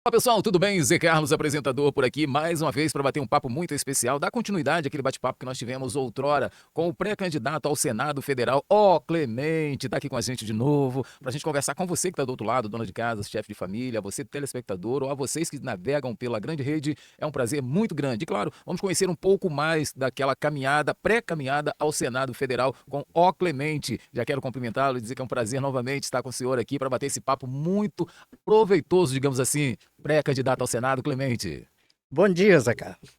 Olá pessoal, tudo bem? Zé Carlos, apresentador por aqui, mais uma vez para bater um papo muito especial, dar continuidade àquele bate-papo que nós tivemos outrora com o pré-candidato ao Senado Federal, Clemente, tá aqui com a gente de novo, para a gente conversar com você que está do outro lado, dona de casa, chefe de família, você telespectador ou a vocês que navegam pela grande rede, é um prazer muito grande. E claro, vamos conhecer um pouco mais daquela caminhada, pré-caminhada ao Senado Federal com Clemente. Já quero cumprimentá-lo e dizer que é um prazer novamente estar com o senhor aqui para bater esse papo muito proveitoso, digamos assim, pré-candidato ao Senado, Clemente. Bom dia, Zé Carlos.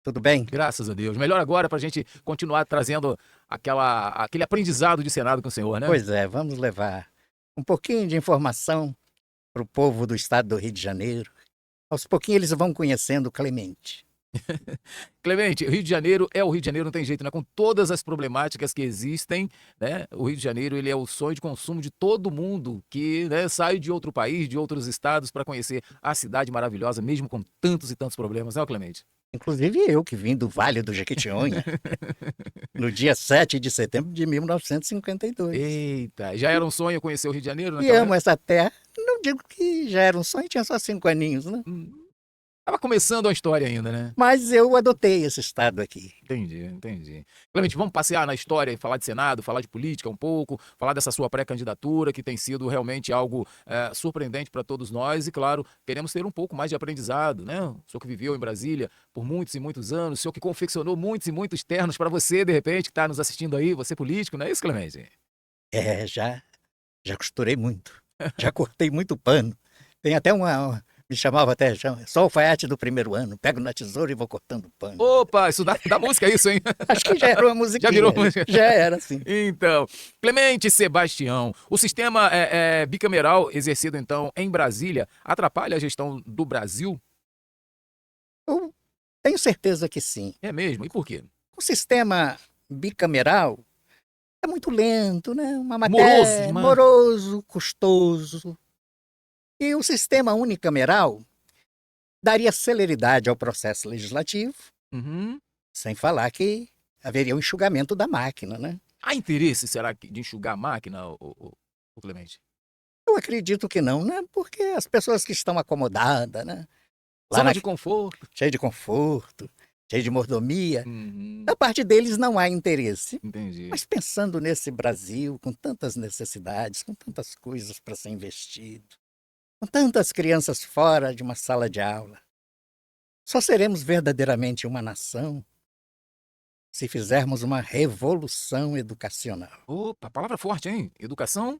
Tudo bem? Graças a Deus. Melhor agora para a gente continuar trazendo aquele aprendizado de Senado com o senhor, né? Pois é, vamos levar um pouquinho de informação para o povo do estado do Rio de Janeiro. Aos pouquinhos eles vão conhecendo o Clemente. Clemente, o Rio de Janeiro é o Rio de Janeiro, não tem jeito, né? Com todas as problemáticas que existem, né? O Rio de Janeiro, ele é o sonho de consumo de todo mundo que, né, sai de outro país, de outros estados para conhecer a cidade maravilhosa, mesmo com tantos e tantos problemas, né, Clemente? Inclusive eu, que vim do Vale do Jequitinhonha, no dia 7 de setembro de 1952. Eita, já era um sonho conhecer o Rio de Janeiro E naquela amo época? essa terra. Não digo que já era um sonho, tinha só 5 aninhos, né? Tava começando a história ainda, né? Mas eu adotei esse estado aqui. Entendi. Clemente, vamos passear na história e falar de Senado, falar de política um pouco, falar dessa sua pré-candidatura, que tem sido realmente algo surpreendente para todos nós. E, claro, queremos ter um pouco mais de aprendizado, né? O senhor que viveu em Brasília por muitos e muitos anos, o senhor que confeccionou muitos e muitos ternos para você, de repente, que está nos assistindo aí, você político, não é isso, Clemente? Já costurei muito. Já cortei muito pano. Tem até me chamava até, só alfaiate do primeiro ano. Pego na tesoura e vou cortando pano. Opa, isso dá música isso, hein? Acho que já era uma musiquinha. Já virou música? Já era, sim. Então, Clemente Sebastião, o sistema bicameral exercido, então, em Brasília, atrapalha a gestão do Brasil? Eu tenho certeza que sim. É mesmo? E por quê? O sistema bicameral é muito lento, né? Uma Moroso matéria demais. moroso, custoso. E o sistema unicameral daria celeridade ao processo legislativo, Uhum. sem falar que haveria um enxugamento da máquina, né? Há interesse, será, de enxugar a máquina, o Clemente? Eu acredito que não, né? Porque as pessoas que estão acomodadas, né? Zona de conforto. Cheio de conforto, cheio de mordomia, Uhum. da parte deles não há interesse. Entendi. Mas pensando nesse Brasil, com tantas necessidades, com tantas coisas para ser investido, com tantas crianças fora de uma sala de aula, só seremos verdadeiramente uma nação se fizermos uma revolução educacional. Opa, palavra forte, hein? Educação,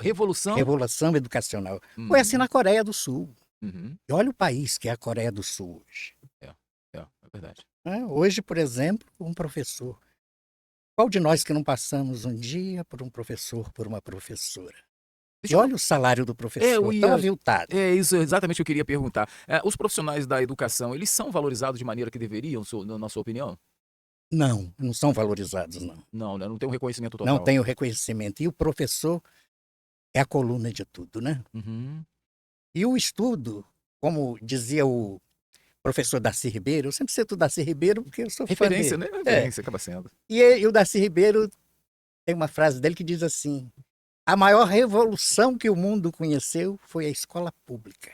revolução. Revolução educacional. Foi assim na Coreia do Sul. Uhum. E olha o país que é a Coreia do Sul hoje. É verdade. Né? Hoje, por exemplo, um professor. Qual de nós que não passamos um dia por um professor, por uma professora? E Deixa eu... olha o salário do eu professor, ia... tão aviltado. É isso exatamente o que eu queria perguntar. Os profissionais da educação, eles são valorizados de maneira que deveriam, na sua opinião? Não são valorizados, não. Não, né? Não tem um reconhecimento total. Não tem o reconhecimento. E o professor é a coluna de tudo, né? Uhum. E o estudo, como dizia o professor Darcy Ribeiro, eu sempre cito o Darcy Ribeiro porque eu sou Referência, fã né? dele. Referência acaba sendo. E o Darcy Ribeiro tem uma frase dele que diz assim: a maior revolução que o mundo conheceu foi a escola pública.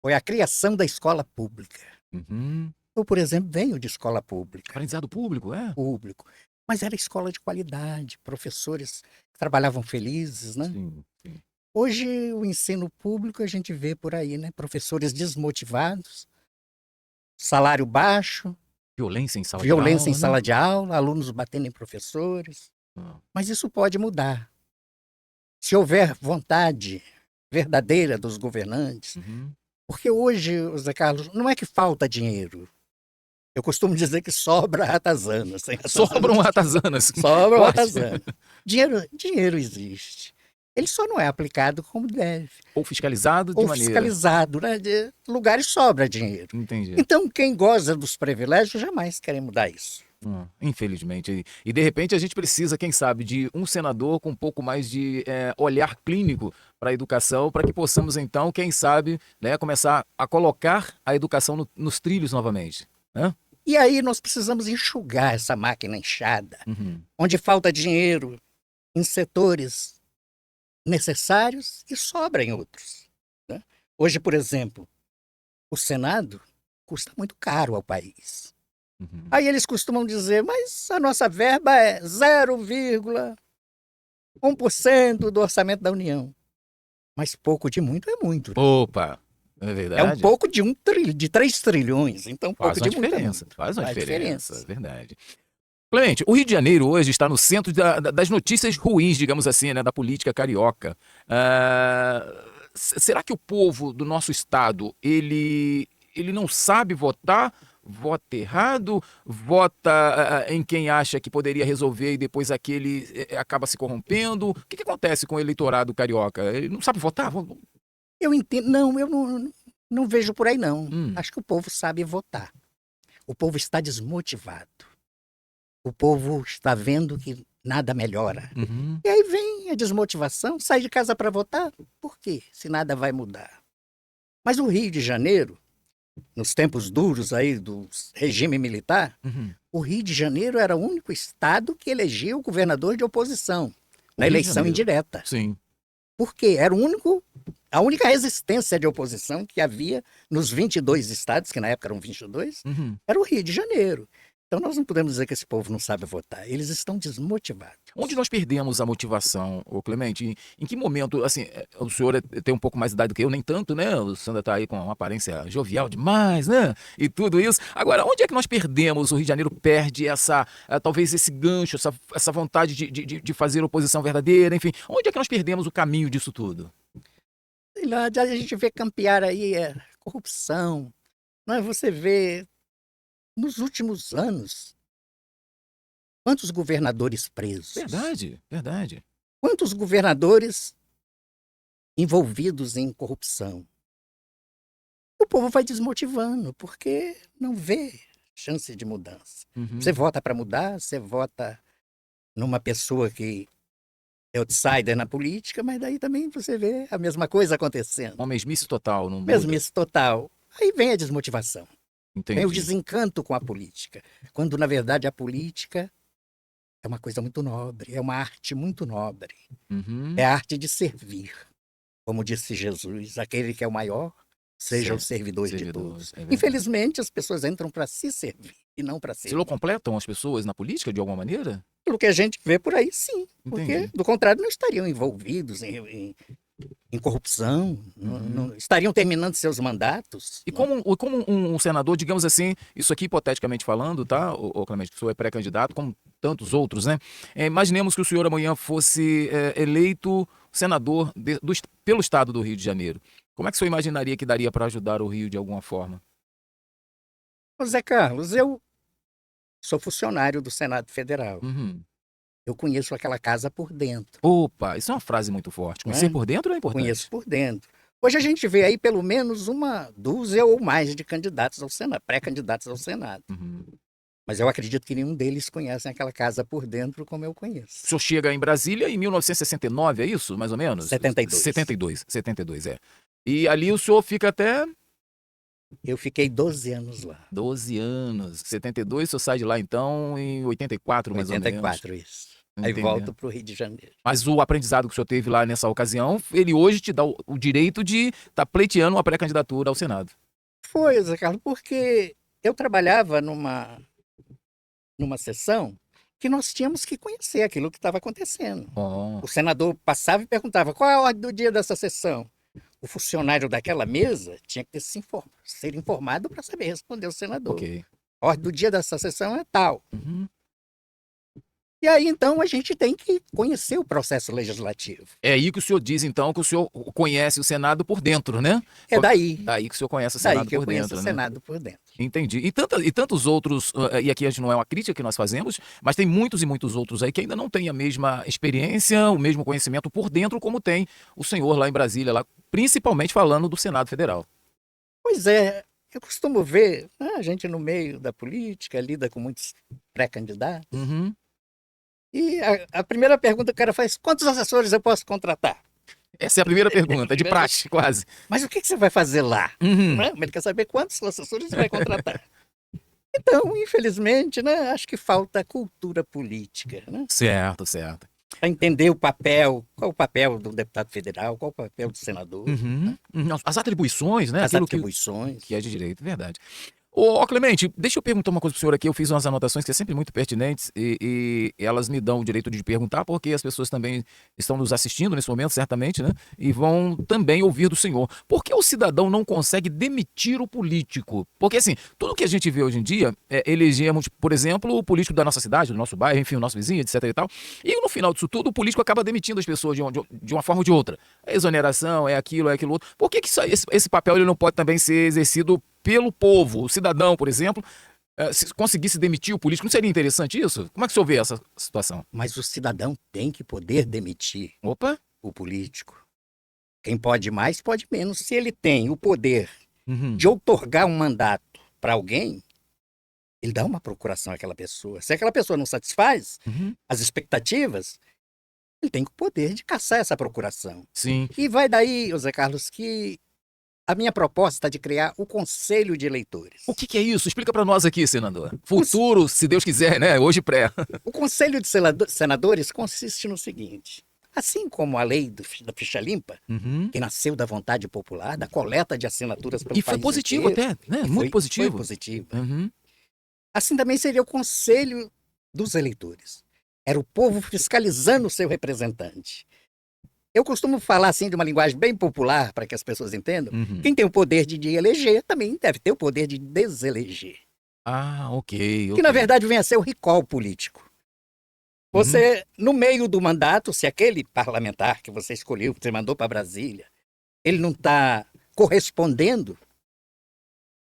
Foi a criação da escola pública. Uhum. Eu, por exemplo, venho de escola pública. Aprendizado público, é? Público. Mas era escola de qualidade, professores que trabalhavam felizes, né? Sim. Hoje, o ensino público, a gente vê por aí, né? Professores desmotivados, salário baixo, Violência em sala de violência em aula, né? sala de aula, alunos batendo em professores. Ah. Mas isso pode mudar. Se houver vontade verdadeira dos governantes. Uhum. Porque hoje, Zé Carlos, não é que falta dinheiro. Eu costumo dizer que sobra ratazanas. Sobram ratazanas. Sobra Forte. ratazana. Dinheiro existe. Ele só não é aplicado como deve. Ou fiscalizado de Ou maneira... fiscalizado, né? De lugares sobra dinheiro. Entendi. Então, quem goza dos privilégios jamais quer mudar isso. Infelizmente. E de repente a gente precisa, quem sabe, de um senador com um pouco mais de olhar clínico para a educação, para que possamos então, quem sabe, né, começar a colocar a educação nos trilhos novamente. Né? E aí nós precisamos enxugar essa máquina inchada, Uhum. onde falta dinheiro em setores necessários e sobra em outros, né? Hoje, por exemplo, o Senado custa muito caro ao país. Uhum. Aí eles costumam dizer, mas a nossa verba é 0,1% do orçamento da União. Mas pouco de muito é muito, né? Opa, é É um verdade? pouco de 3 trilhões, então Faz pouco uma de muito é diferença, muito. faz uma Faz diferença, é diferença. verdade. Clemente, o Rio de Janeiro hoje está no centro das notícias ruins, digamos assim, né, da política carioca. Será que o povo do nosso estado, ele não sabe votar? Vota errado? Vota em quem acha que poderia resolver e depois aquele acaba se corrompendo? O que acontece com o eleitorado carioca? Ele não sabe votar? Eu entendo, não, eu não vejo por aí não. Hum, Acho que o povo sabe votar. O povo está desmotivado. O povo está vendo que nada melhora. uhum, E aí vem a desmotivação, sai de casa para votar. Por quê? Se nada vai mudar. Mas o Rio de Janeiro, nos tempos duros aí do regime militar, uhum. o Rio de Janeiro era o único estado que elegia o governador de oposição O na Rio de eleição Janeiro. indireta. Sim. Por quê? Era a única resistência de oposição que havia nos 22 estados, que na época eram 22, Uhum. era o Rio de Janeiro. Então nós não podemos dizer que esse povo não sabe votar. Eles estão desmotivados. Onde nós perdemos a motivação, ô Clemente? Em que momento, assim, o senhor tem um pouco mais de idade do que eu, nem tanto, né? O senhor está aí com uma aparência jovial demais, né? E tudo isso. Agora, onde é que nós perdemos, o Rio de Janeiro perde talvez esse gancho, essa vontade de fazer oposição verdadeira, enfim. Onde é que nós perdemos o caminho disso tudo? Sei lá, a gente vê campear aí corrupção. Não é? Você vê, nos últimos anos, quantos governadores presos, Verdade, verdade. quantos governadores envolvidos em corrupção. O povo vai desmotivando, porque não vê chance de mudança. Você Uhum. vota para mudar, você vota numa pessoa que é outsider na política, mas daí também você vê a mesma coisa acontecendo. Uma mesmice total, não muda. Mesmice total. Aí vem a desmotivação, vem o Entendi. desencanto com a política, quando na verdade a política é uma coisa muito nobre, é uma arte muito nobre. É Uhum. a arte de servir. Como disse Jesus, aquele que é o maior, seja o Certo. servidor de Servidores, todos. é verdade. Infelizmente, as pessoas entram para se servir e não para Se servir. completam as pessoas na política de alguma maneira? Pelo que a gente vê por aí, sim. Porque, Entendi. do contrário, não estariam envolvidos em corrupção, Uhum. estariam terminando seus mandatos. E Não? como um senador, digamos assim, isso aqui hipoteticamente falando, tá, ô Clemente, que o senhor é pré-candidato, como tantos outros, né? Imaginemos que o senhor amanhã fosse eleito senador pelo estado do Rio de Janeiro. Como é que o senhor imaginaria que daria para ajudar o Rio de alguma forma? Ô, Zé Carlos, eu sou funcionário do Senado Federal. Uhum. Eu conheço aquela casa por dentro, Opa, isso é uma frase muito forte. Conhecer né? por dentro é Conheço importante. por dentro. Hoje a gente vê aí pelo menos uma dúzia ou mais de candidatos ao Senado, pré-candidatos ao Senado. Uhum. Mas eu acredito que nenhum deles conhece aquela casa por dentro como eu O conheço. senhor chega em Brasília em 1969, é isso? Mais ou menos? 72. 72, é. E ali o senhor fica até Eu fiquei 12 anos lá. 12 anos. 72, o senhor sai de lá então em 84, mais ou menos. 84, isso. Aí volto Entendendo. para o Rio de Janeiro. Mas o aprendizado que o senhor teve lá nessa ocasião, ele hoje te dá o direito de estar pleiteando uma pré-candidatura ao Senado. Foi, Zé Carlos, porque eu trabalhava numa sessão que nós tínhamos que conhecer aquilo que estava acontecendo. Oh, O senador passava e perguntava qual é a ordem do dia dessa sessão. O funcionário daquela mesa tinha que ser informado para saber responder o senador. ok. A ordem do dia dessa sessão é tal. Uhum. E aí, então, a gente tem que conhecer o processo legislativo. É aí que o senhor diz, então, que o senhor conhece o Senado por dentro, né? É daí, Daí que o senhor conhece o daí Senado que eu por conheço dentro, o né? Senado por dentro. Entendi. E tantos outros, e aqui a gente não é uma crítica que nós fazemos, mas tem muitos e muitos outros aí que ainda não têm a mesma experiência, o mesmo conhecimento por dentro como tem o senhor lá em Brasília, lá, principalmente falando do Senado Federal. Pois é, eu costumo ver, a gente no meio da política lida com muitos pré-candidatos. Uhum. E a primeira pergunta que o cara faz, quantos assessores eu posso contratar? Essa é a primeira pergunta, de Primeira praxe, quase. Mas o que você vai fazer lá? Uhum. Né? Ele quer saber quantos assessores você vai contratar. Então, infelizmente, né, acho que falta cultura política. Né? Certo, certo. para entender o papel, qual o papel do deputado federal, qual o papel do senador, Uhum. As atribuições, né? as Aquilo atribuições. que é de direito, verdade. Ô, Clemente, deixa eu perguntar uma coisa pro senhor aqui. Eu fiz umas anotações que é sempre muito pertinentes e elas me dão o direito de perguntar, porque as pessoas também estão nos assistindo nesse momento, certamente, né? E vão também ouvir do senhor. Por que o cidadão não consegue demitir o político? Porque, assim, tudo que a gente vê hoje em dia, elegemos, por exemplo, o político da nossa cidade, do nosso bairro, enfim, o nosso vizinho, etc e tal. E no final disso tudo, o político acaba demitindo as pessoas de uma forma ou de outra. É exoneração, é aquilo outro. Por que esse papel ele não pode também ser exercido pelo povo? O cidadão, por exemplo, se conseguisse demitir o político, não seria interessante isso? Como é que o senhor vê essa situação? Mas o cidadão tem que poder demitir Opa! o político. Quem pode mais, pode menos. Se ele tem o poder Uhum. de outorgar um mandato para alguém, ele dá uma procuração àquela pessoa. Se aquela pessoa não satisfaz Uhum. as expectativas, ele tem o poder de caçar essa procuração. Sim. E vai daí, José Carlos, que a minha proposta é de criar o Conselho de Eleitores. O que é isso? Explica para nós aqui, senador. Futuro, se Deus quiser, né? Hoje pré. O Conselho de Senadores consiste no seguinte: assim como a lei da ficha limpa, Uhum. que nasceu da vontade popular, da coleta de assinaturas pelo E foi país positivo inteiro, até, né? e Muito foi positivo. positivo. Uhum. Assim também seria o Conselho dos Eleitores. Era o povo fiscalizando o seu representante. Eu costumo falar assim de uma linguagem bem popular para que as pessoas entendam. Uhum. Quem tem o poder de eleger também deve ter o poder de deseleger. Ah, ok. Que na verdade vem a ser o recall político. Você, no meio do mandato, se aquele parlamentar que você escolheu, que você mandou para Brasília, ele não está correspondendo,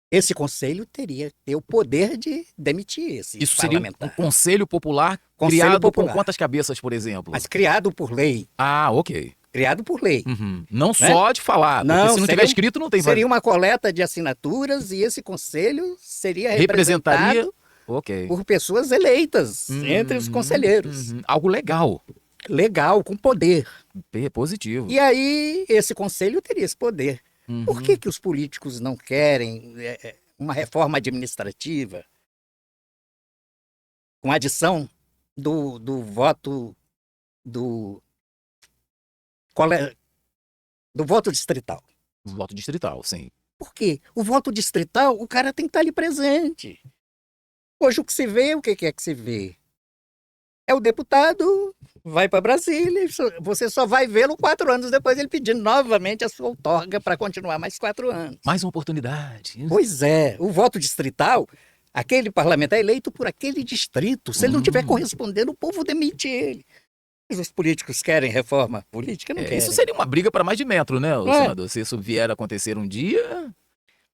esse conselho teria que ter o poder de demitir esse Isso seria um parlamentar. conselho popular Conselho criado popular. com quantas cabeças, por exemplo? Mas criado por lei. Ah, ok. Criado por lei. Uhum. Não só de falar, porque Não, se não tiver escrito não tem Seria uma coleta de assinaturas e esse conselho seria representaria. representado Ok. por pessoas eleitas entre os conselheiros. Algo legal. Legal, com poder. Positivo. E aí esse conselho teria esse poder. Uhum. Por que os políticos não querem uma reforma administrativa com adição do voto do voto distrital? Voto distrital, sim. Por quê? O voto distrital, o cara tem que estar ali presente. Hoje o que se vê, o que é que se vê? É o deputado, vai para Brasília, você só vai vê-lo 4 anos depois, ele pedindo novamente a sua outorga para continuar mais 4 anos. Mais uma oportunidade. Pois é, o voto distrital, aquele parlamentar é eleito por aquele distrito. Se ele não estiver correspondendo, o povo demite ele. Mas os políticos querem reforma política? Não querem. Isso seria uma briga para mais de metro, né, senador? Se isso vier a acontecer um dia...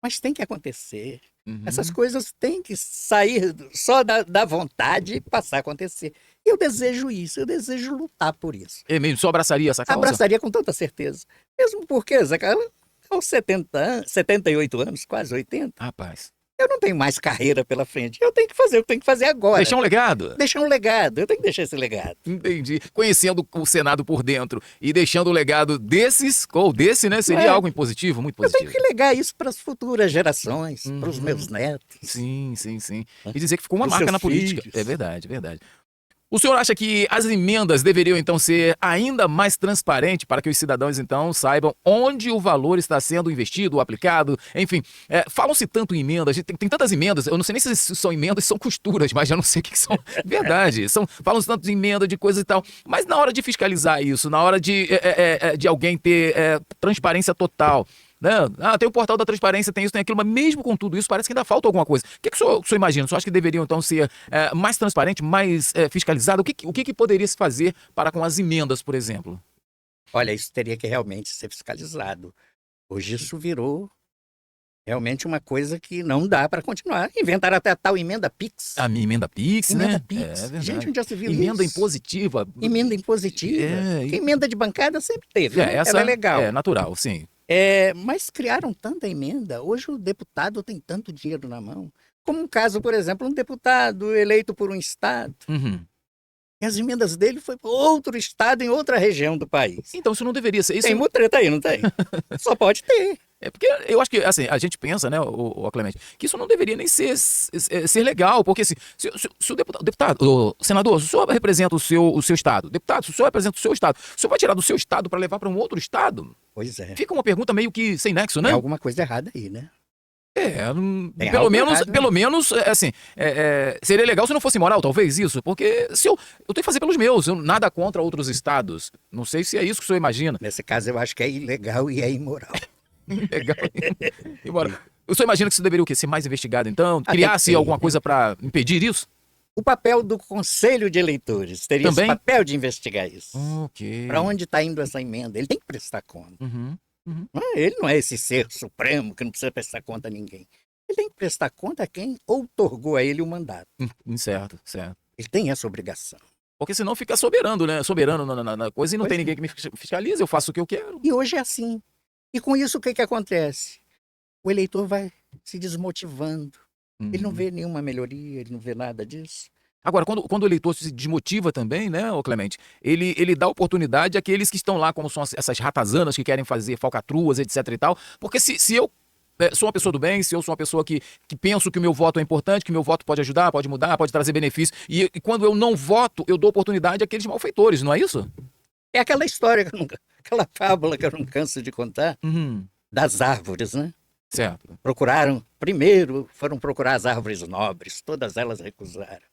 Mas tem que acontecer. Uhum. Essas coisas têm que sair só da vontade e passar a acontecer. Eu desejo isso, eu desejo lutar por isso. É mesmo? Só abraçaria essa causa? Abraçaria com tanta certeza. Mesmo porque, Zé Carlos, aos 78 anos, quase 80, Rapaz. eu não tenho mais carreira pela frente. Eu tenho que fazer o que tenho que fazer agora. Deixar um legado? Deixar um legado. Eu tenho que deixar esse legado. Entendi. Conhecendo o Senado por dentro e deixando o legado desses, ou desse, né? Seria algo positivo, muito positivo. Eu tenho que legar isso para as futuras gerações, para os meus netos. Sim. E dizer que ficou uma Os marca seus na política. filhos. É verdade. O senhor acha que as emendas deveriam, então, ser ainda mais transparentes para que os cidadãos, então, saibam onde o valor está sendo investido, aplicado? Enfim, falam-se tanto em emendas, tem tantas emendas, eu não sei nem se são emendas, são costuras, mas já não sei o que são. Verdade, falam-se tanto de emenda, de coisa e tal. Mas na hora de fiscalizar isso, na hora de alguém ter transparência total... Não, tem o portal da transparência, tem isso, tem aquilo, mas mesmo com tudo isso, parece que ainda falta alguma coisa. O que o senhor imagina? O senhor acha que deveriam, então, ser mais transparente, mais fiscalizado? O que poderia se fazer para com as emendas, por exemplo? Olha, isso teria que realmente ser fiscalizado. Hoje isso virou realmente uma coisa que não dá para continuar. Inventaram até a tal emenda PIX. A minha emenda PIX, Emenda né? PIX. Verdade. Gente, onde já se viu emenda isso? impositiva. Emenda impositiva. Emenda de bancada sempre teve, né? Essa Ela é legal. É natural, sim. Mas criaram tanta emenda. Hoje o deputado tem tanto dinheiro na mão. Como um caso, por exemplo, um deputado eleito por um estado. Uhum. E as emendas dele foi para outro estado, em outra região do país. Então isso não deveria ser isso. Tem mutreta aí, não tem? Só pode ter. É porque eu acho que, assim, a gente pensa, né, o Clemente, que isso não deveria nem ser legal, porque assim, se o deputado, o senador, se o senhor representa o seu estado, deputado, se o senhor representa o seu estado, o senhor vai tirar do seu estado para levar para um outro estado? Pois é. Fica uma pergunta meio que sem nexo, Tem né? alguma coisa errada aí, né? Tem Pelo algo menos, errado, né? pelo menos, assim, seria legal se não fosse moral, talvez isso, porque se eu tenho que fazer pelos meus, eu nada contra outros estados. Não sei se é isso que o senhor imagina. Nesse caso, eu acho que é ilegal e é imoral. Legal. Embora, o senhor imagina que isso deveria o quê? Ser mais investigado, então? Ah, tem que Criasse ser. alguma coisa para impedir isso? O papel do Conselho de Eleitores teria Também? esse papel de investigar isso. Ok. Para onde está indo essa emenda? Ele tem que prestar conta. Uhum. Ele não é esse ser supremo que não precisa prestar conta a ninguém. Ele tem que prestar conta a quem outorgou a ele o mandato. Certo, certo. Ele tem essa obrigação. Porque senão fica soberano, né? Soberano na coisa e não Pois tem é. ninguém que me fiscalize, eu faço o que eu quero. E hoje é assim. E com isso, o que, que acontece? O eleitor vai se desmotivando. Ele não Uhum. vê nenhuma melhoria, ele não vê nada disso. Agora, quando o eleitor se desmotiva também, né, ô Clemente, ele dá oportunidade àqueles que estão lá, como são essas ratazanas que querem fazer falcatruas, etc e tal, porque se eu sou uma pessoa do bem, se eu sou uma pessoa que penso que o meu voto é importante, que o meu voto pode ajudar, pode mudar, pode trazer benefício, e quando eu não voto, eu dou oportunidade àqueles malfeitores, não é isso? É aquela história, aquela fábula que eu não canso de contar, Uhum. das árvores, né? Certo. Foram procurar as árvores nobres, todas elas recusaram.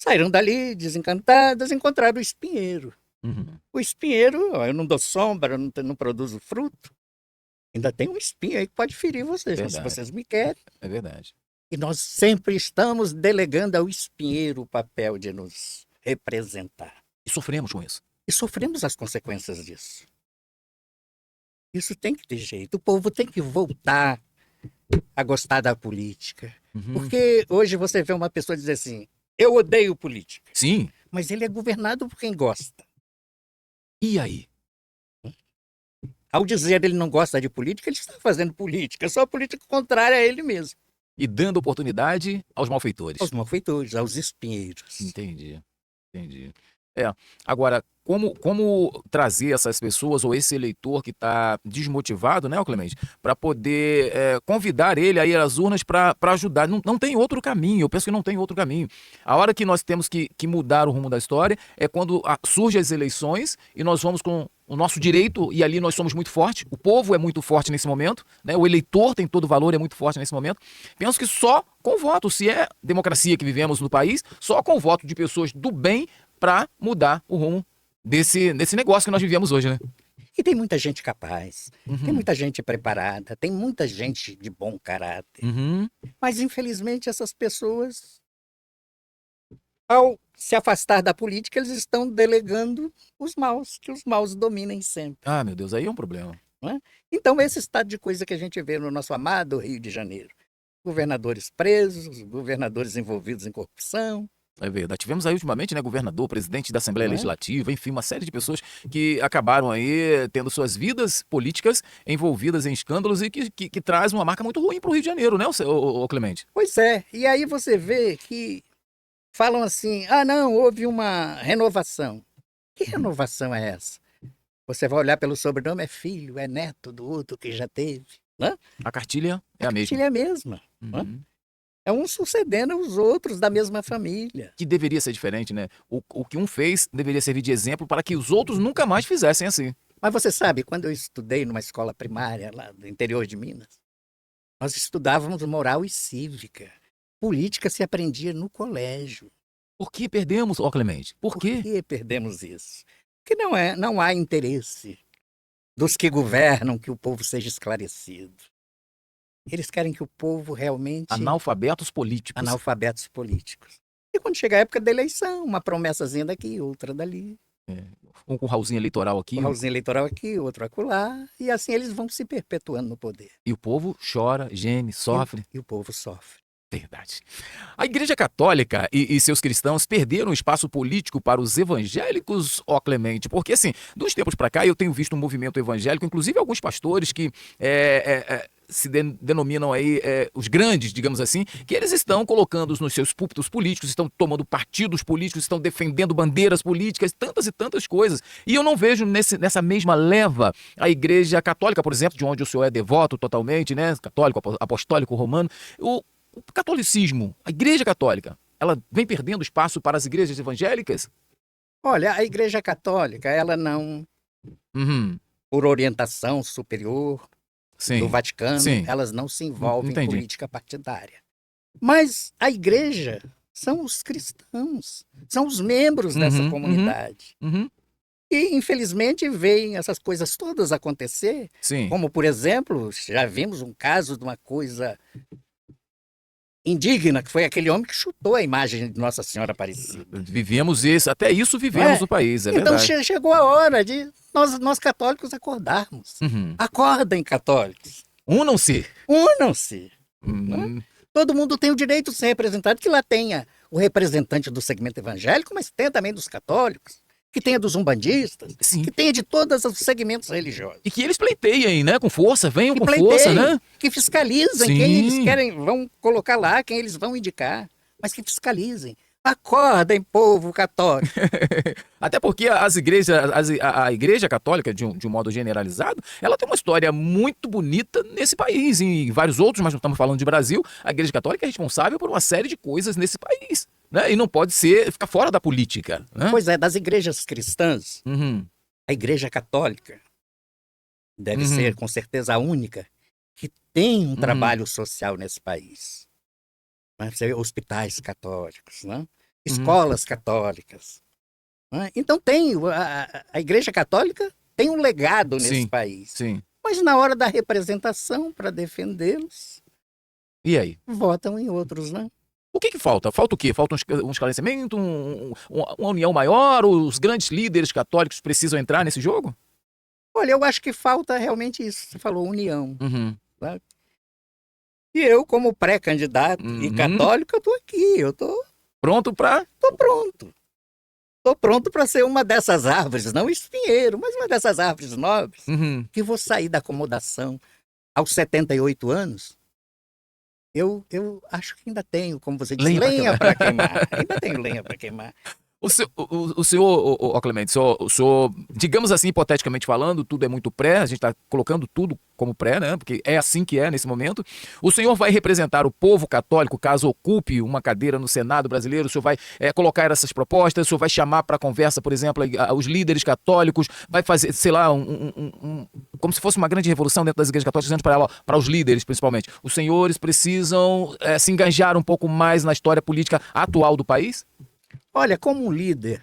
Saíram dali, desencantadas, encontraram o espinheiro. Uhum. O espinheiro, ó, eu não dou sombra, eu não produzo fruto. Ainda tem um espinho aí que pode ferir vocês, mas se Verdade. vocês me querem. É verdade. E nós sempre estamos delegando ao espinheiro o papel de nos representar. E sofremos com isso. E sofremos as consequências disso. Isso tem que ter jeito. O povo tem que voltar a gostar da política. Uhum. Porque hoje você vê uma pessoa dizer assim, eu odeio política. Sim. Mas ele é governado por quem gosta. E aí? Ao dizer ele não gosta de política, ele está fazendo política, só política contrária a ele mesmo. E dando oportunidade aos malfeitores. Aos malfeitores, aos espinheiros. Entendi. Agora, como trazer essas pessoas ou esse eleitor que está desmotivado, né, Clemente, para poder convidar ele a ir às urnas para ajudar? Não tem outro caminho, eu penso que não tem outro caminho. A hora que nós temos que mudar o rumo da história é quando surgem as eleições e nós vamos com o nosso direito, e ali nós somos muito fortes, o povo é muito forte nesse momento, né? O eleitor tem todo o valor, é muito forte nesse momento. Penso que só com voto, se é democracia que vivemos no país, só com voto de pessoas do bem para mudar o rumo desse negócio que nós vivemos hoje, né? E tem muita gente capaz, tem Uhum. muita gente preparada, tem muita gente de bom caráter. Uhum. Mas, infelizmente, essas pessoas, ao se afastar da política, eles estão delegando os maus, que os maus dominem sempre. Ah, meu Deus, aí é um problema. Então, esse estado de coisa que a gente vê no nosso amado Rio de Janeiro. Governadores presos, governadores envolvidos em corrupção. É verdade. Tivemos aí ultimamente, né, governador, presidente da Assembleia Não é? Legislativa, enfim, uma série de pessoas que acabaram aí tendo suas vidas políticas envolvidas em escândalos e que traz uma marca muito ruim para o Rio de Janeiro, né, ô Clemente? Pois é, e aí você vê que falam assim, não, houve uma renovação. Que renovação é essa? Você vai olhar pelo sobrenome, é filho, é neto do outro que já teve. A cartilha é a mesma. Cartilha é a mesma. Uhum. É um sucedendo os outros da mesma família. Que deveria ser diferente, né? O que um fez deveria servir de exemplo para que os outros nunca mais fizessem assim. Mas você sabe, quando eu estudei numa escola primária lá do interior de Minas, nós estudávamos moral e cívica. Política se aprendia no colégio. Por que perdemos, ó Clemente? Por quê? Por que perdemos isso? Porque não há interesse dos que governam que o povo seja esclarecido. Eles querem que o povo realmente... Analfabetos políticos. Analfabetos políticos. E quando chega a época da eleição, uma promessazinha daqui, outra dali. Um com Raulzinho eleitoral aqui. Um pauzinho eleitoral aqui, outro acolá. E assim eles vão se perpetuando no poder. E o povo chora, geme, sofre. E o povo sofre. Verdade. A Igreja Católica e seus cristãos perderam espaço político para os evangélicos, ó Clemente, porque assim, dos tempos para cá eu tenho visto um movimento evangélico, inclusive alguns pastores que se denominam aí os grandes, digamos assim, que eles estão colocando nos seus púlpitos políticos, estão tomando partidos políticos, estão defendendo bandeiras políticas, tantas e tantas coisas. E eu não vejo nessa mesma leva a Igreja Católica, por exemplo, de onde o senhor é devoto totalmente, né? Católico, apostólico, romano. O catolicismo, a Igreja Católica, ela vem perdendo espaço para as igrejas evangélicas? Olha, a Igreja Católica, ela não, Uhum. por orientação superior do Sim, Vaticano, sim. elas não se envolvem em Entendi. política partidária. Mas a igreja são os cristãos, são os membros dessa Uhum, comunidade. Uhum. E, infelizmente, veem essas coisas todas acontecer, Sim. como, por exemplo, já vimos um caso de uma coisa indigna, que foi aquele homem que chutou a imagem de Nossa Senhora Aparecida. Vivemos isso, até isso vivemos É. no país, é Então verdade. chegou a hora de nós católicos acordarmos. Uhum. Acordem, católicos. Unam-se. Unam-se. Uhum. Todo mundo tem o direito de ser representado, que lá tenha o representante do segmento evangélico, mas tenha também dos católicos, que tenha dos umbandistas, Sim. que tenha de todos os segmentos religiosos. E que eles pleiteiem, né? Com força, venham Que com força, pleiteiem, né? que fiscalizem Sim. quem eles querem, vão colocar lá, quem eles vão indicar, mas que fiscalizem. Acordem, povo católico. Até porque as igrejas, a Igreja Católica, de um modo generalizado, ela tem uma história muito bonita nesse país, em vários outros, mas não estamos falando de Brasil. A Igreja Católica é responsável por uma série de coisas nesse país, né? E não pode ficar fora da política, né? Pois é, das igrejas cristãs, Uhum. a Igreja Católica deve Uhum. ser, com certeza, a única que tem um trabalho social nesse país. Né? Você vê hospitais católicos, né? Escolas católicas. Né? Então a Igreja Católica tem um legado nesse Sim. país. Sim. Mas na hora da representação, para defendê-los, E aí? votam em outros, né? O que falta? Falta o quê? Falta um esclarecimento, uma união maior? Os grandes líderes católicos precisam entrar nesse jogo? Olha, eu acho que falta realmente isso. Você falou união. Uhum. E eu, como pré-candidato e Uhum. católico, eu tô aqui. Eu tô Pronto para... pronto. Tô pronto para ser uma dessas árvores, não espinheiro, mas uma dessas árvores nobres, Uhum. que vou sair da acomodação aos 78 anos. Eu acho que ainda tenho, como você disse, Lenha pra lenha para queimar. Ainda tenho lenha para queimar. O senhor, Clemente, o senhor, digamos assim, hipoteticamente falando, tudo é muito pré, a gente está colocando tudo como pré, né? Porque é assim que é nesse momento. O senhor vai representar o povo católico, caso ocupe uma cadeira no Senado brasileiro, o senhor vai colocar essas propostas, o senhor vai chamar para conversa, por exemplo, os líderes católicos, vai fazer, sei lá, como se fosse uma grande revolução dentro das igrejas católicas, dizendo para os líderes, principalmente. Os senhores precisam se engajar um pouco mais na história política atual do país? Olha, como um líder,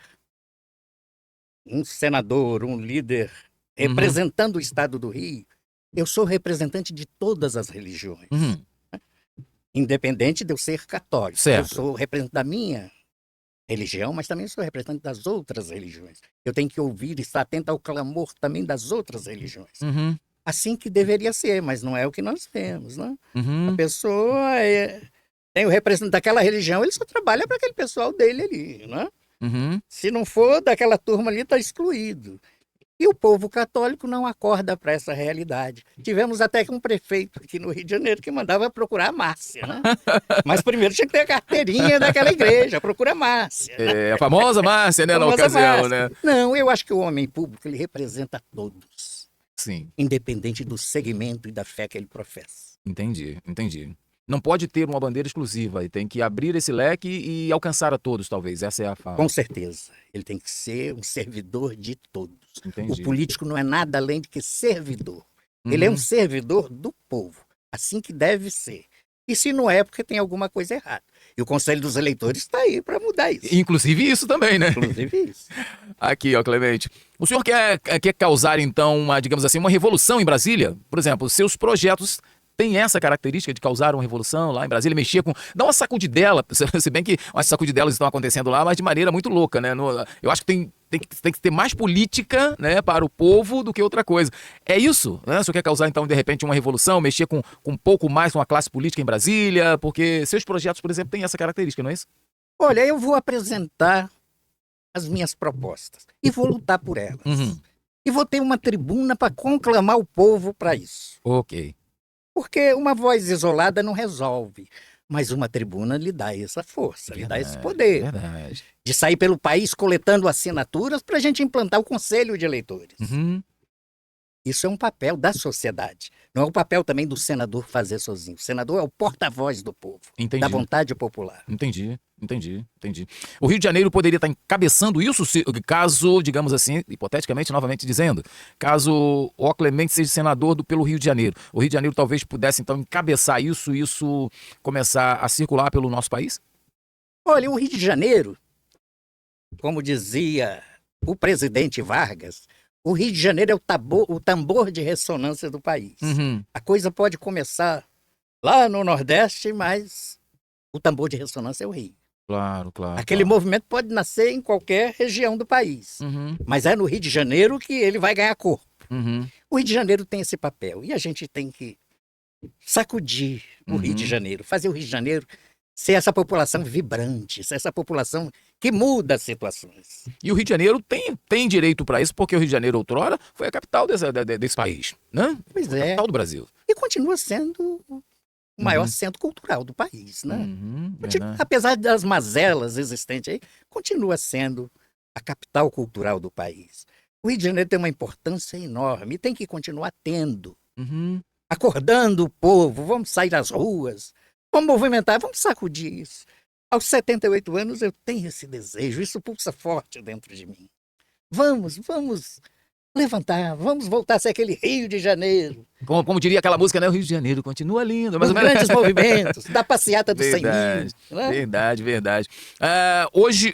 um senador, um líder representando o estado do Rio, eu sou representante de todas as religiões. Uhum. Independente de eu ser católico. Certo. Eu sou representante da minha religião, mas também sou representante das outras religiões. Eu tenho que ouvir e estar atento ao clamor também das outras religiões. Uhum. Assim que deveria ser, mas não é o que nós vemos, né? Uhum. A pessoa tem o representante daquela religião, ele só trabalha para aquele pessoal dele ali, né? Uhum. Se não for daquela turma ali, está excluído. E o povo católico não acorda para essa realidade. Tivemos até que um prefeito aqui no Rio de Janeiro que mandava procurar a Márcia, né? Mas primeiro tinha que ter a carteirinha daquela igreja, procura a Márcia. É a famosa Márcia, né, na Famosa ocasião, Márcia. né? Não, eu acho que o homem público, ele representa todos, Sim, independente do segmento e da fé que ele professa. entendi. Não pode ter uma bandeira exclusiva, e tem que abrir esse leque e alcançar a todos, talvez. Essa é a fala. Com certeza. Ele tem que ser um servidor de todos. Entendi. O político não é nada além de que servidor. Ele é um servidor do povo. Assim que deve ser. E se não é, porque tem alguma coisa errada. E o Conselho dos Eleitores está aí para mudar isso. Inclusive isso também, né? Inclusive isso. Aqui, ó, Clemente. O senhor quer causar, então, digamos assim, uma revolução em Brasília? Por exemplo, seus projetos têm essa característica de causar uma revolução lá em Brasília, mexer com... Dar uma sacudidela, se bem que as sacudidelas estão acontecendo lá, mas de maneira muito louca, né? Eu acho que tem que ter mais política, né, para o povo do que outra coisa. É isso, né? O senhor quer causar, então, de repente, uma revolução, mexer com um pouco mais com a classe política em Brasília, porque seus projetos, por exemplo, têm essa característica, não é isso? Olha, eu vou apresentar as minhas propostas e vou lutar por elas. Uhum. E vou ter uma tribuna para conclamar o povo para isso. Ok. Porque uma voz isolada não resolve, mas uma tribuna lhe dá essa força, lhe dá esse Verdade, poder verdade. de sair pelo país coletando assinaturas para a gente implantar o Conselho de Eleitores. Uhum. Isso é um papel da sociedade. Não é o papel também do senador fazer sozinho. O senador é o porta-voz do povo, da Entendi. vontade popular. Entendi. O Rio de Janeiro poderia estar encabeçando isso caso, digamos assim, hipoteticamente, novamente dizendo, caso o Clemente seja senador pelo Rio de Janeiro. O Rio de Janeiro talvez pudesse, então, encabeçar isso começar a circular pelo nosso país? Olha, o Rio de Janeiro, como dizia o presidente Vargas, o Rio de Janeiro é o tambor de ressonância do país. Uhum. A coisa pode começar lá no Nordeste, mas o tambor de ressonância é o Rio. Claro. Aquele movimento pode nascer em qualquer região do país, Uhum. mas é no Rio de Janeiro que ele vai ganhar corpo. Uhum. O Rio de Janeiro tem esse papel e a gente tem que sacudir o Rio de Janeiro, fazer o Rio de Janeiro ser essa população vibrante, ser essa população que muda as situações. E o Rio de Janeiro tem direito para isso, porque o Rio de Janeiro, outrora, foi a capital desse país, né? Pois A é, capital do Brasil. e continua sendo o maior centro cultural do país, né? Verdade. Apesar das mazelas existentes aí, continua sendo a capital cultural do país. O Rio de Janeiro tem uma importância enorme e tem que continuar tendo. Uhum. Acordando o povo, vamos sair às ruas, vamos movimentar, vamos sacudir isso. Aos 78 anos eu tenho esse desejo, isso pulsa forte dentro de mim. Vamos levantar, vamos voltar a ser aquele Rio de Janeiro. Como diria aquela música, né? O Rio de Janeiro continua lindo. Os grandes movimentos, da passeata dos 100 mil. Né? Verdade. Hoje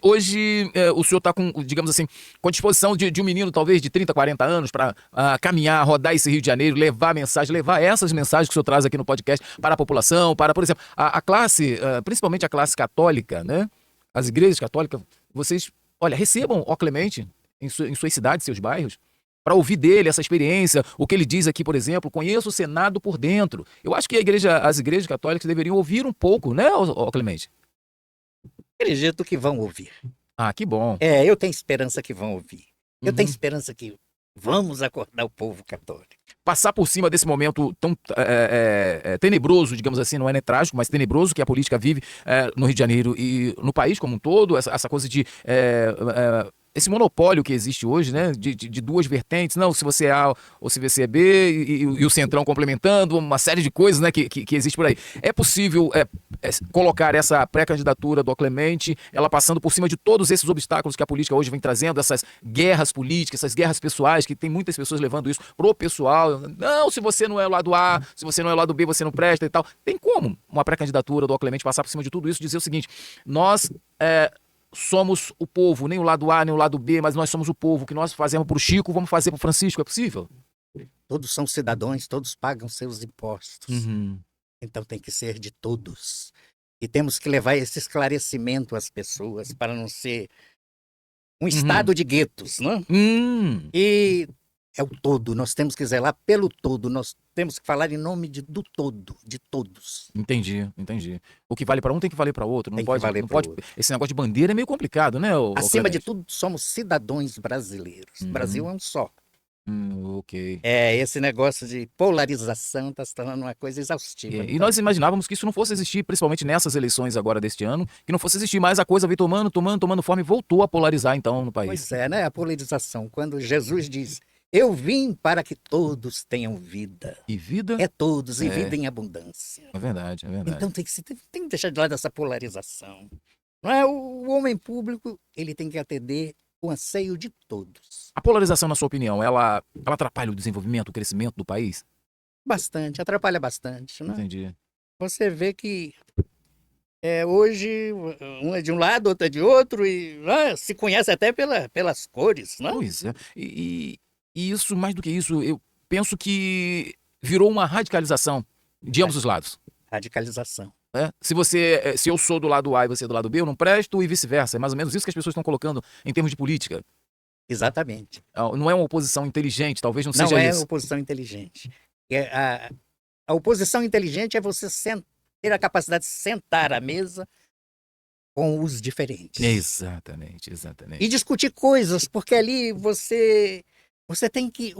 o senhor está com, digamos assim, com disposição de um menino talvez de 30, 40 anos para caminhar, rodar esse Rio de Janeiro, levar essas mensagens que o senhor traz aqui no podcast para a população, para, por exemplo, a classe, principalmente a classe católica, né? As igrejas católicas, vocês, olha, recebam o Clemente em suas cidades, seus bairros, para ouvir dele essa experiência, o que ele diz aqui, por exemplo, conheço o Senado por dentro. Eu acho que as igrejas católicas deveriam ouvir um pouco, né, Clemente? Acredito que vão ouvir. Ah, que bom. Eu tenho esperança que vão ouvir. Eu tenho esperança que vamos acordar o povo católico. Passar por cima desse momento tão tenebroso, digamos assim, não é nem trágico, mas tenebroso que a política vive no Rio de Janeiro e no país como um todo, essa coisa de esse monopólio que existe hoje, né, de duas vertentes, não, se você é A ou se você é B, e o Centrão complementando, uma série de coisas, né, que existe por aí. É possível colocar essa pré-candidatura do Clemente, ela passando por cima de todos esses obstáculos que a política hoje vem trazendo, essas guerras políticas, essas guerras pessoais, que tem muitas pessoas levando isso pro pessoal. Não, se você não é o lado A, se você não é o lado B, você não presta e tal. Tem como uma pré-candidatura do Clemente passar por cima de tudo isso e dizer o seguinte: nós somos o povo, nem o lado A, nem o lado B, mas nós somos o povo. O que nós fazemos pro Chico, vamos fazer pro Francisco. É possível? Todos são cidadãos, todos pagam seus impostos. Então tem que ser de todos. E temos que levar esse esclarecimento às pessoas para não ser um estado de guetos, né? E é o todo, nós temos que zelar pelo todo, nós temos que falar em nome do todo, de todos. Entendi. O que vale para um tem que valer para outro. Tem que valer para outro. Esse negócio de bandeira é meio complicado, né? Acima de tudo, somos cidadãos brasileiros. O Brasil é um só. Ok. Esse negócio de polarização está se tornando uma coisa exaustiva. E nós imaginávamos que isso não fosse existir, principalmente nessas eleições agora deste ano, que não fosse existir, mas a coisa veio tomando forma e voltou a polarizar então no país. Pois é, né? A polarização. Quando Jesus diz: eu vim para que todos tenham vida. E vida? É todos, e vida em abundância. É verdade. Então tem que deixar de lado essa polarização. Não é? O homem público, ele tem que atender o anseio de todos. A polarização, na sua opinião, ela atrapalha o desenvolvimento, o crescimento do país? Bastante, atrapalha bastante. Né? Entendi. Você vê que hoje um é de um lado, outro é de outro, e se conhece até pelas cores. Né? Pois é. E isso, mais do que isso, eu penso que virou uma radicalização de ambos os lados. Radicalização. Se eu sou do lado A e você é do lado B, eu não presto, e vice-versa. É mais ou menos isso que as pessoas estão colocando em termos de política. Exatamente. Não é uma oposição inteligente, talvez não seja isso. Não é oposição inteligente. A oposição inteligente é você ter a capacidade de sentar à mesa com os diferentes. Exatamente. E discutir coisas, porque ali você Você tem que.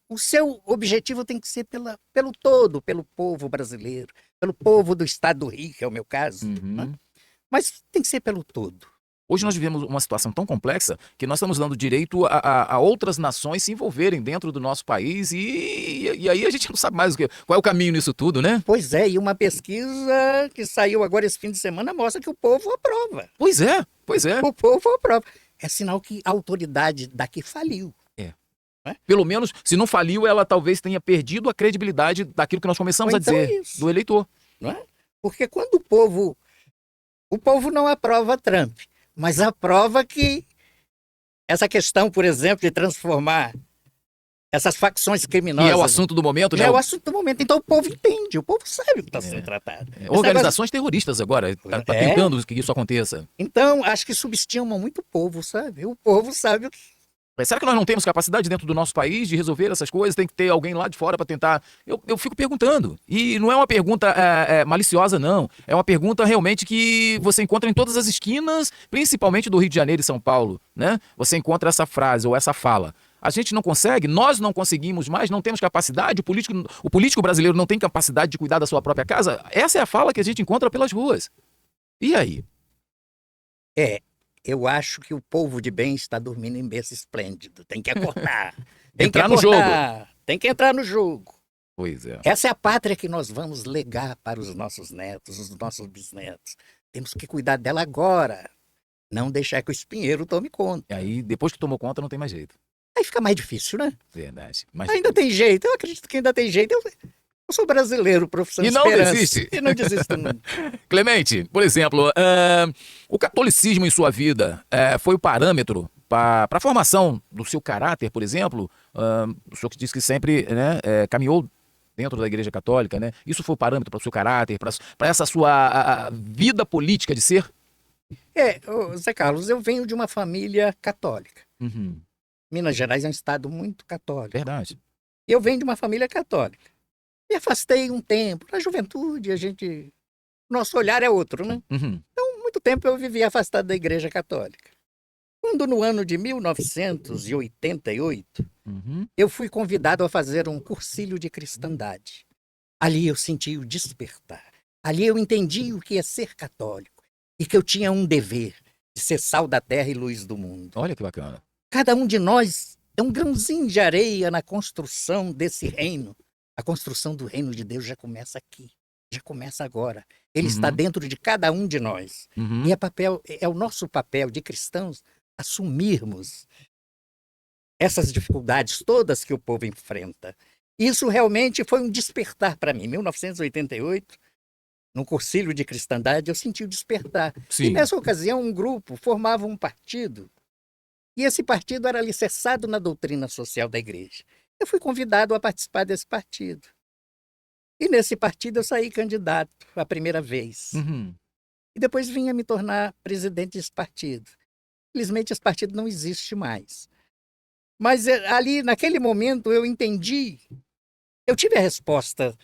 O seu objetivo tem que ser pelo todo, pelo povo brasileiro, pelo povo do estado do Rio, que é o meu caso. Né? Uhum. Mas tem que ser pelo todo. Hoje nós vivemos uma situação tão complexa que nós estamos dando direito a outras nações se envolverem dentro do nosso país e aí a gente não sabe mais qual é o caminho nisso tudo, né? Pois é, e uma pesquisa que saiu agora esse fim de semana mostra que o povo aprova. Pois é, pois é. O povo aprova. É sinal que a autoridade daqui faliu. Pelo menos, se não faliu, ela talvez tenha perdido a credibilidade daquilo que nós começamos Ou a então dizer, isso. do eleitor. Não é? Porque quando o povo não aprova Trump, mas aprova que essa questão, por exemplo, de transformar essas facções criminosas... E é o assunto do momento, né? É o assunto do momento. Então o povo entende, o povo sabe o que está sendo tratado. Organizações terroristas agora, tá É. tentando que isso aconteça. Então, acho que subestimam muito o povo, sabe? O povo sabe o que... Mas será que nós não temos capacidade dentro do nosso país de resolver essas coisas? Tem que ter alguém lá de fora para tentar. Eu fico perguntando. E não é uma pergunta maliciosa, não. É uma pergunta realmente que você encontra em todas as esquinas, principalmente do Rio de Janeiro e São Paulo, né? Você encontra essa frase ou essa fala. A gente não consegue, nós não conseguimos mais, não temos capacidade, o político brasileiro não tem capacidade de cuidar da sua própria casa. Essa é a fala que a gente encontra pelas ruas. E aí? Eu acho que o povo de bem está dormindo em berço esplêndido. Tem que acordar. Entrar no jogo. Tem que entrar no jogo. Pois é. Essa é a pátria que nós vamos legar para os nossos netos, os nossos bisnetos. Temos que cuidar dela agora. Não deixar que o espinheiro tome conta. E aí, depois que tomou conta, não tem mais jeito. Aí fica mais difícil, né? Verdade. Mas... Ainda tem jeito. Eu acredito que ainda tem jeito. Eu sou brasileiro, profissão de E não esperança. desiste. E não desisto nunca. Clemente, por exemplo, o catolicismo em sua vida foi o parâmetro para a formação do seu caráter, por exemplo? O senhor que disse que sempre caminhou dentro da Igreja Católica, né? Isso foi o parâmetro para o seu caráter, para essa sua vida política de ser? Zé Carlos, eu venho de uma família católica. Uhum. Minas Gerais é um estado muito católico. Verdade. Eu venho de uma família católica. Me afastei um tempo. Na juventude, nosso olhar é outro, né? Uhum. Então, muito tempo eu vivi afastado da Igreja Católica. Quando, no ano de 1988, Uhum. eu fui convidado a fazer um cursilho de cristandade. Ali eu senti o despertar. Ali eu entendi o que é ser católico e que eu tinha um dever de ser sal da terra e luz do mundo. Olha que bacana. Cada um de nós é um grãozinho de areia na construção desse reino. A construção do reino de Deus já começa aqui, já começa agora. Ele está dentro de cada um de nós. Uhum. E é o nosso papel de cristãos assumirmos essas dificuldades todas que o povo enfrenta. Isso realmente foi um despertar para mim. Em 1988, no cursilho de cristandade, eu senti o despertar. Sim. E nessa ocasião, um grupo formava um partido. E esse partido era alicerçado na doutrina social da igreja. Eu fui convidado a participar desse partido. E nesse partido eu saí candidato a primeira vez. Uhum. E depois vim a me tornar presidente desse partido. Felizmente esse partido não existe mais. Mas ali, naquele momento, eu entendi. Eu tive a resposta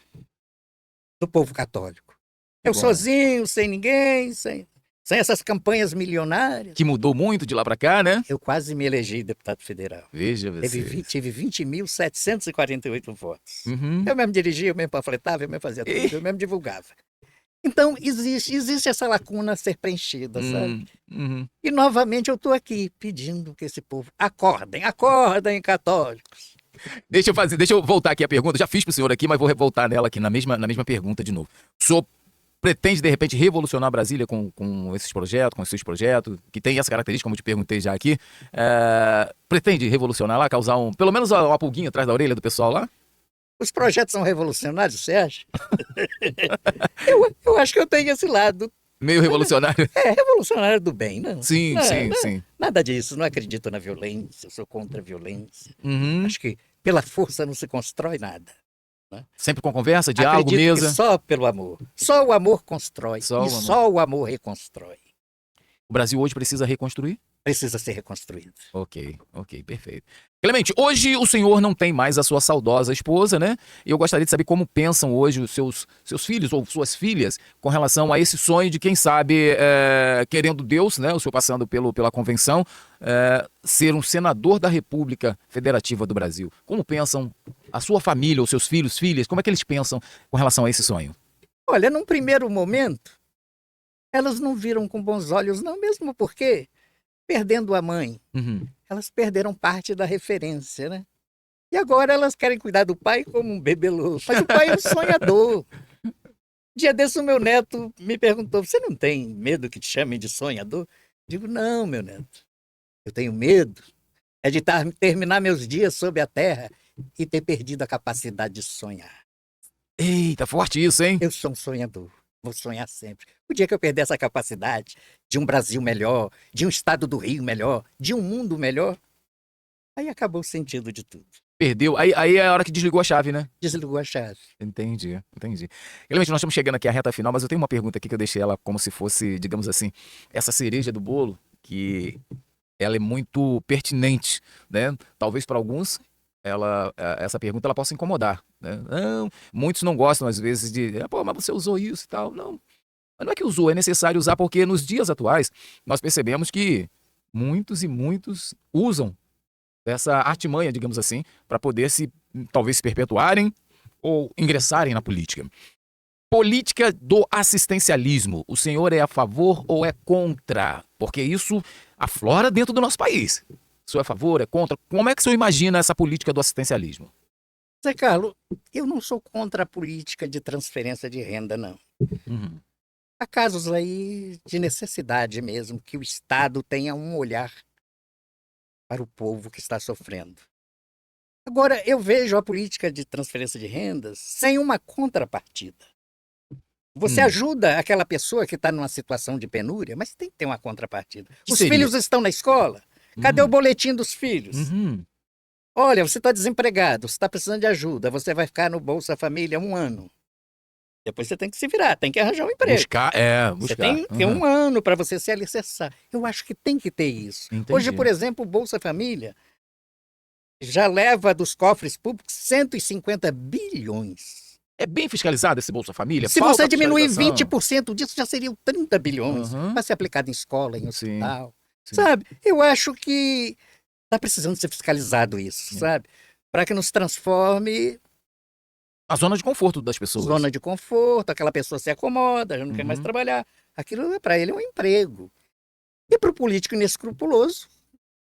do povo católico. Eu Bom. sozinho, sem ninguém, sem essas campanhas milionárias. Que mudou muito de lá para cá, né? Eu quase me elegi deputado federal. Veja você. Tive 20.748 votos. Uhum. Eu mesmo dirigia, eu mesmo panfletava, eu mesmo fazia tudo, eu mesmo divulgava. Então, existe essa lacuna a ser preenchida, sabe? Uhum. E, novamente, eu estou aqui pedindo que esse povo acordem católicos. Deixa eu voltar aqui a pergunta. Já fiz para o senhor aqui, mas vou voltar nela aqui na mesma pergunta de novo. O senhor pretende, de repente, revolucionar Brasília com esses projetos, com os seus projetos, que tem essa característica, como eu te perguntei já aqui. Pretende revolucionar lá, causar pelo menos uma pulguinha atrás da orelha do pessoal lá? Os projetos são revolucionários, você acha? eu acho que eu tenho esse lado. Meio revolucionário? Revolucionário do bem, não? Sim, sim. Nada disso, não acredito na violência, eu sou contra a violência. Uhum. Acho que pela força não se constrói nada. Né? Sempre com conversa, diálogo, acredito mesa? Que só pelo amor. Só o amor constrói. Só o amor reconstrói. O Brasil hoje precisa reconstruir? Precisa ser reconstruído. Ok, perfeito. Clemente, hoje o senhor não tem mais a sua saudosa esposa, né? E eu gostaria de saber como pensam hoje os seus filhos ou suas filhas com relação a esse sonho de, quem sabe, querendo Deus, né? O senhor passando pela convenção, ser um senador da República Federativa do Brasil. Como pensam a sua família, os seus filhos, filhas, como é que eles pensam com relação a esse sonho? Olha, num primeiro momento, elas não viram com bons olhos, não, mesmo porque, perdendo a mãe, Uhum. elas perderam parte da referência, né? E agora elas querem cuidar do pai como um bebelô. Mas o pai é um sonhador. Dia desse o meu neto me perguntou, você não tem medo que te chamem de sonhador? Digo, não, meu neto. Eu tenho medo de terminar meus dias sob a terra e ter perdido a capacidade de sonhar. Eita, forte isso, hein? Eu sou um sonhador. Vou sonhar sempre. O dia que eu perder essa capacidade de um Brasil melhor, de um estado do Rio melhor, de um mundo melhor, aí acabou o sentido de tudo. Perdeu. Aí é a hora que desligou a chave, né? Desligou a chave. Entendi. Realmente, nós estamos chegando aqui à reta final, mas eu tenho uma pergunta aqui que eu deixei ela como se fosse, digamos assim, essa cereja do bolo, que ela é muito pertinente, né? Talvez para alguns essa pergunta ela possa incomodar, né? Não, muitos não gostam às vezes pô, mas você usou isso e tal. Não, mas não é que usou, é necessário usar, porque nos dias atuais nós percebemos que muitos e muitos usam dessa artimanha, digamos assim, para poder talvez se perpetuarem ou ingressarem na política. Política do assistencialismo, o senhor é a favor ou é contra? Porque isso aflora dentro do nosso país. O senhor é a favor, é contra? Como é que o senhor imagina essa política do assistencialismo? Zé Carlos, eu não sou contra a política de transferência de renda, não. Uhum. Há casos aí de necessidade mesmo, que o Estado tenha um olhar para o povo que está sofrendo. Agora, eu vejo a política de transferência de rendas sem uma contrapartida. Você ajuda aquela pessoa que está numa situação de penúria, mas tem que ter uma contrapartida. Os filhos estão na escola, cadê o boletim dos filhos? Uhum. Olha, você está desempregado, você está precisando de ajuda, você vai ficar no Bolsa Família 1 ano. Depois você tem que se virar, tem que arranjar um emprego. Buscar. Você tem que ter 1 ano para você se alicerçar. Eu acho que tem que ter isso. Entendi. Hoje, por exemplo, o Bolsa Família já leva dos cofres públicos 150 bilhões. É bem fiscalizado esse Bolsa Família? Se Falta você diminuir fiscalização? 20% disso, já seriam 30 bilhões Uhum. para ser aplicado em escola, em Sim, hospital. sim. Sabe? Eu acho que está precisando ser fiscalizado isso, sabe? Para que nos transforme A zona de conforto das pessoas. zona de conforto, aquela pessoa se acomoda, já não quer mais trabalhar. Aquilo, para ele, é um emprego. E para o político inescrupuloso,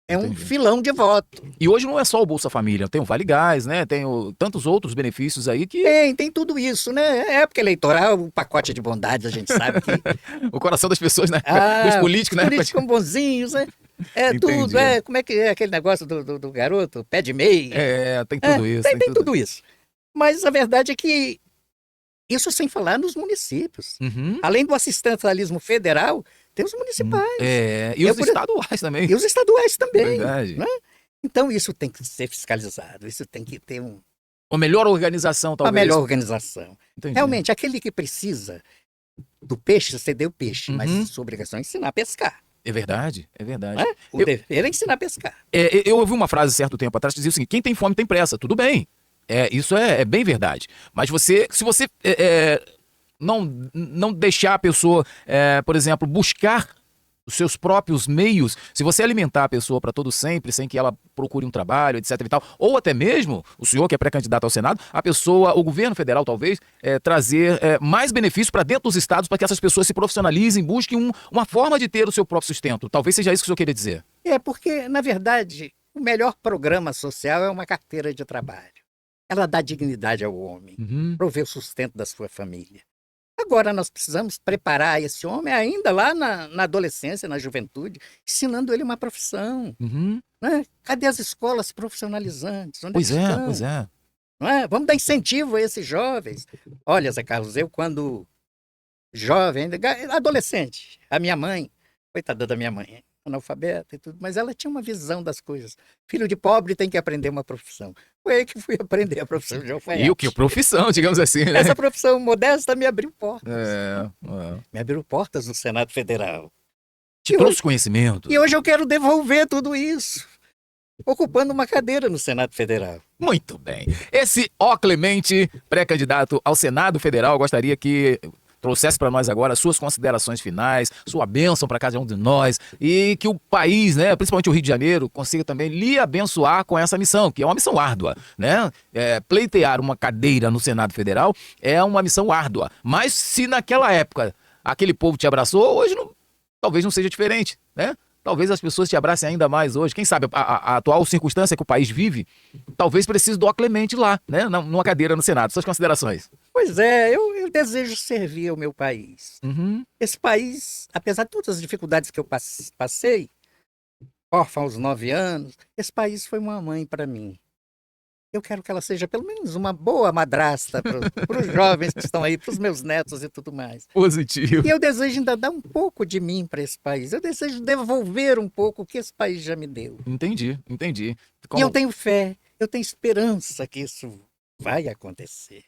é um Entendi. filão de voto. E hoje não é só o Bolsa Família, tem o Vale Gás, né? Tem tantos outros benefícios aí que Tem tudo isso, né? É época eleitoral, o pacote de bondades, a gente sabe que... o coração das pessoas, né? Dos políticos, né? Os políticos são bonzinhos, né? É Entendi. tudo, como é que é aquele negócio do garoto? Pé de meia. Tem tudo isso. Tem tudo isso. Mas a verdade é que isso sem falar nos municípios. Uhum. Além do assistencialismo federal, tem os municipais. E os estaduais também. E os estaduais também. Verdade. Né? Então isso tem que ser fiscalizado, isso tem que ter Uma melhor organização, uma talvez. melhor organização. Entendi. Realmente, aquele que precisa do peixe, você deu o peixe, mas Uhum. sua obrigação é ensinar a pescar. É verdade, é verdade. Né? O dever é ensinar a pescar. Eu ouvi uma frase certo tempo atrás que dizia o seguinte: quem tem fome tem pressa. Tudo bem. Isso é bem verdade. Mas se você não deixar a pessoa, por exemplo, buscar os seus próprios meios, se você alimentar a pessoa para todo sempre, sem que ela procure um trabalho, etc e tal, ou até mesmo, o senhor que é pré-candidato ao Senado, o governo federal talvez, trazer mais benefícios para dentro dos estados, para que essas pessoas se profissionalizem, busquem uma forma de ter o seu próprio sustento. Talvez seja isso que o senhor queria dizer. Porque, na verdade, o melhor programa social é uma carteira de trabalho. Ela dá dignidade ao homem, provê o sustento da sua família. Agora nós precisamos preparar esse homem ainda lá na adolescência, na juventude, ensinando ele uma profissão. Né? Cadê as escolas profissionalizantes? Onde Pois estão? é. Não é? Vamos dar incentivo a esses jovens. Olha, Zé Carlos, eu quando jovem, adolescente, a minha mãe, coitada da minha mãe, analfabeta e tudo, mas ela tinha uma visão das coisas. Filho de pobre tem que aprender uma profissão. Foi aí que fui aprender a profissão de alfaiate. E o que? Profissão, digamos assim, né? Essa profissão modesta me abriu portas. Me abriu portas no Senado Federal. Te trouxe conhecimento. E hoje eu quero devolver tudo isso. ocupando uma cadeira no Senado Federal. Muito bem. Esse Ó Clemente, pré-candidato ao Senado Federal, gostaria que trouxesse para nós agora suas considerações finais, sua bênção para cada um de nós e que o país, né, principalmente o Rio de Janeiro, consiga também lhe abençoar com essa missão, que é uma missão árdua, né? Pleitear uma cadeira no Senado Federal é uma missão árdua. Mas se naquela época aquele povo te abraçou, hoje talvez não seja diferente, né? Talvez as pessoas te abracem ainda mais hoje. Quem sabe a atual circunstância que o país vive, talvez precise do Ó Clemente lá, né? Numa cadeira no Senado. Suas considerações. Pois é, eu desejo servir ao meu país. Uhum. Esse país, apesar de todas as dificuldades que eu passei, órfã aos 9 anos, esse país foi uma mãe para mim. Eu quero que ela seja pelo menos uma boa madrasta para os jovens que estão aí, para os meus netos e tudo mais. Positivo. E eu desejo ainda dar um pouco de mim para esse país. Eu desejo devolver um pouco o que esse país já me deu. Entendi. E eu tenho fé, eu tenho esperança que isso vai acontecer.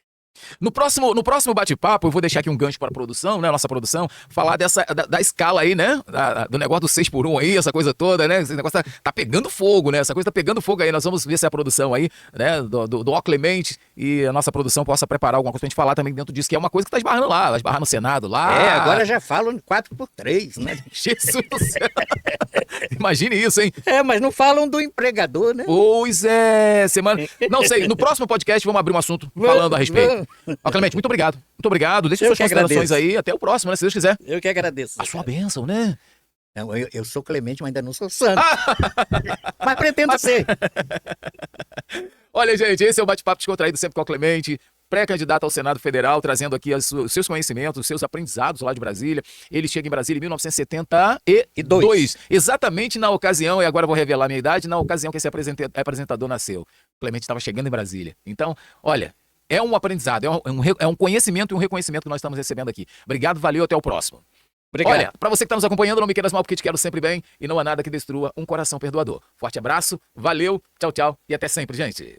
No próximo bate-papo, eu vou deixar aqui um gancho para a produção, né? Nossa produção, falar da escala aí, né? Do negócio do 6x1 aí, essa coisa toda, né? Esse negócio tá pegando fogo, né? Essa coisa tá pegando fogo aí. Nós vamos ver se a produção aí, né? Do Ó Clemente e a nossa produção possa preparar alguma coisa pra gente falar também dentro disso, que é uma coisa que tá esbarrando lá, vai esbarrar no Senado lá. Agora já falam 4x3, né? Jesus do céu. Imagine isso, hein? Mas não falam do empregador, né? Pois é, semana. Não sei, no próximo podcast vamos abrir um assunto falando a respeito. Ó, Clemente, muito obrigado. Muito obrigado. Deixa suas considerações aí. Até o próximo, né? Se Deus quiser. Eu que agradeço. A sua bênção, né? Não, eu sou Clemente, mas ainda não sou santo. Mas pretendo ser. Olha, gente, esse é o Bate-Papo Descontraído sempre com o Clemente, pré-candidato ao Senado Federal, trazendo aqui os seus conhecimentos, os seus aprendizados lá de Brasília. Ele chega em Brasília em 1972, exatamente na ocasião, e agora eu vou revelar a minha idade, na ocasião que esse apresentador nasceu. O Clemente estava chegando em Brasília. Então, olha, é um aprendizado, é um conhecimento e um reconhecimento que nós estamos recebendo aqui. Obrigado, valeu, até o próximo. Obrigado. Olha, pra você que tá nos acompanhando, não me queiras mal porque te quero sempre bem e não há nada que destrua um coração perdoador. Forte abraço, valeu, tchau, tchau e até sempre, gente.